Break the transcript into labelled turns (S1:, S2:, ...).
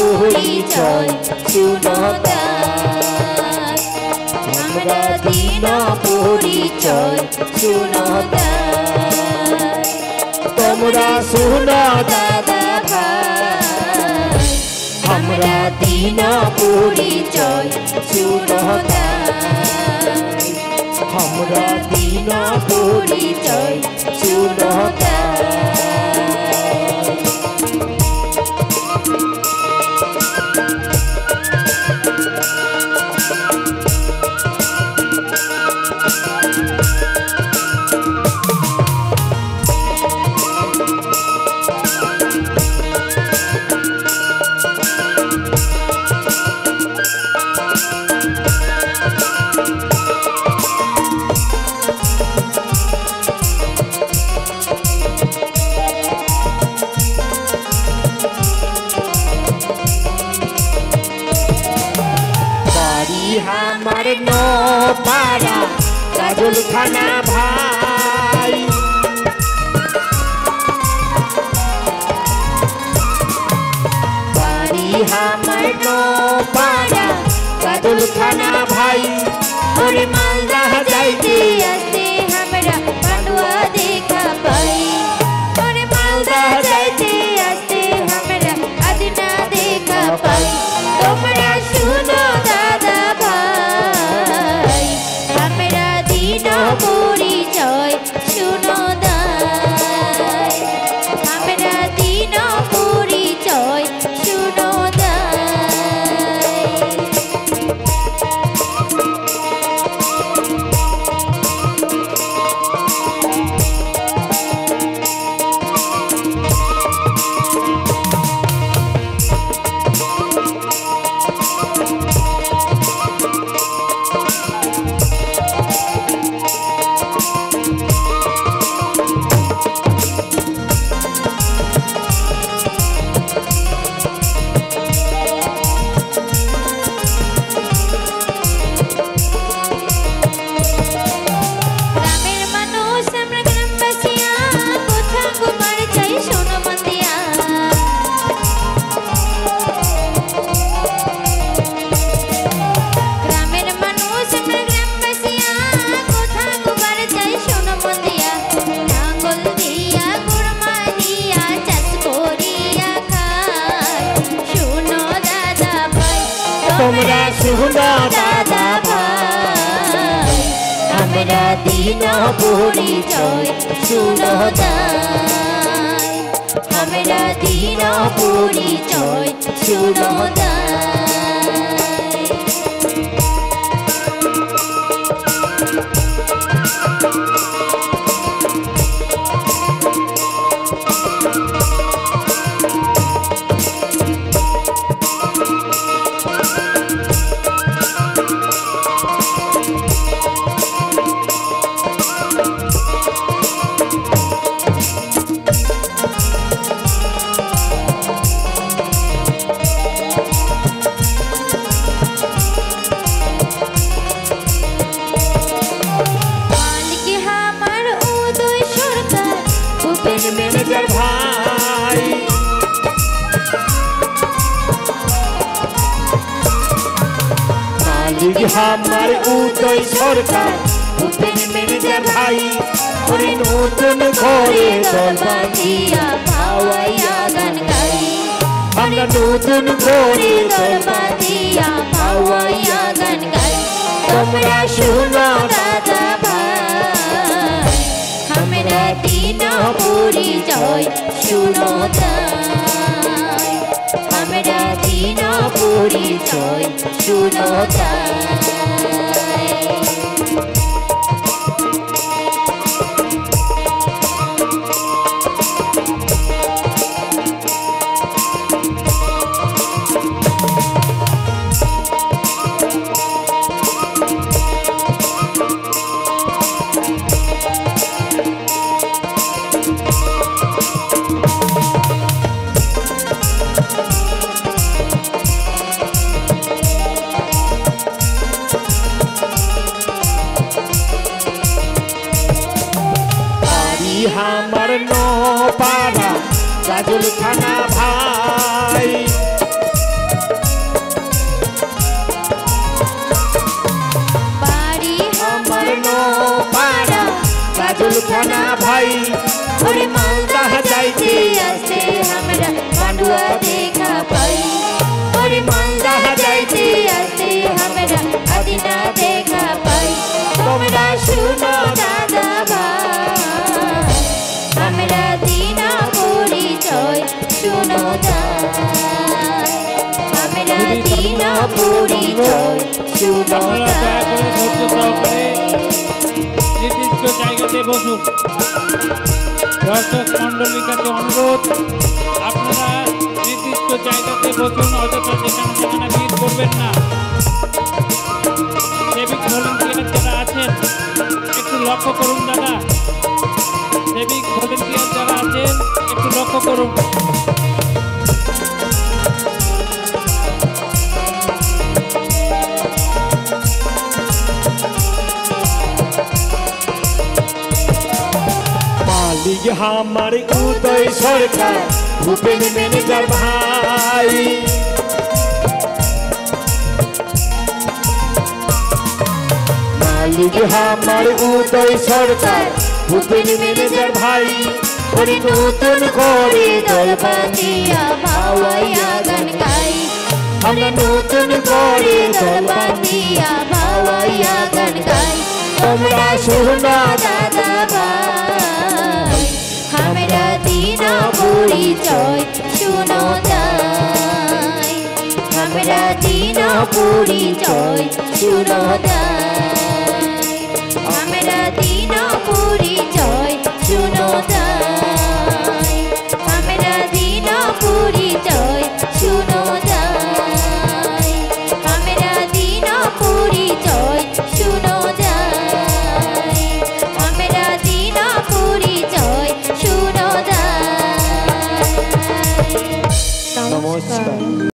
S1: পরিচয় শুনো তাই, আমরা দিন পরিচয় শুনো তাই। তোমরা শুনো দাদা ভাই, আমরা দিন পরিচয় শুনো তাই, আমরা দিন পরিচয় শুনো তাই। हमार नो पारा काजुल खाना भाई, बारी हमार नो पारा काजुल खाना भाई। और मालदा जाइते आस्ते हमरा पांडुआ देखा पाई, और मालदा जाइते आस्ते हमरा आदिना देखा पाई। তোমরা শুনো দাদা ভাই, আমরা দিন পরিচয় শুনো দাই, আমরা দিন পরিচয় শুনো দাই। তোমরা শুনো দাদা ভাই, আমরা দিন পরিচয় শুনো দাই, আমরা দিন পরিচয় শুনো দাই। मैनेजर भाई, मालिक हमारे उदय सरकार भूपेन मैनेजर भाई। और नूतन घरे दरबारिया पावैया गान गाई, আমরা নতুন ঘরে দরবারিয়া পাওয়াইয়া গান গাই। তোমরা শুনো দাদা ভাই, আমরা দিন পরিচয় শুনো তাই, আমরা দিন পরিচয় শুনো তাই। কাজল খানা ভাই
S2: বাড়ি
S1: আমার নোপাড়া কাজল খানা ভাই ওরে মালদা যাইতে
S2: আসতে আমরা পান্ডুয়া দেখা পাই
S1: ওরে মালদা
S2: যাইতে আসতে আমরা আদিনা দেখা পাই
S1: তোমরা শুনো
S2: দাদা ভাই আমরা দিনা পরিচয় শুনো যাই আমরা দিনা পরিচয় শুনো
S3: নির্দিষ্ট জায়গাতে বসুন। দর্শক মন্ডলীর কাছে অনুরোধ, আপনারা নির্দিষ্ট জায়গাতে বসুন, অযথা যেখানে সেখানে ভিড় করবেন না। সেবিক ভলেন্টিয়ার যারা আছেন একটু লক্ষ্য করুন দাদা, সেবিক ভলেন্টিয়ার যারা আছেন একটু লক্ষ্য করুন।
S1: মালিক আমার উদয় সরকার ভূপেন ম্যানেজার ভাই মালিক আমার উদয় সরকার ভূপেন ম্যানেজার ভাই ওরে নতুন করে দল বাঁধিয়া
S2: ভাওয়াইয়া গান গাই
S1: আমরা নতুন করে দল
S2: বাঁধিয়া ভাওয়াইয়া গান গাই
S1: তোমরা শুনো
S2: দাদা ভাই আমরা দিনা পরিচয় শুনো যাই আমরা দিনা পরিচয় শুনো যাই আমরা দিনা পরিচয়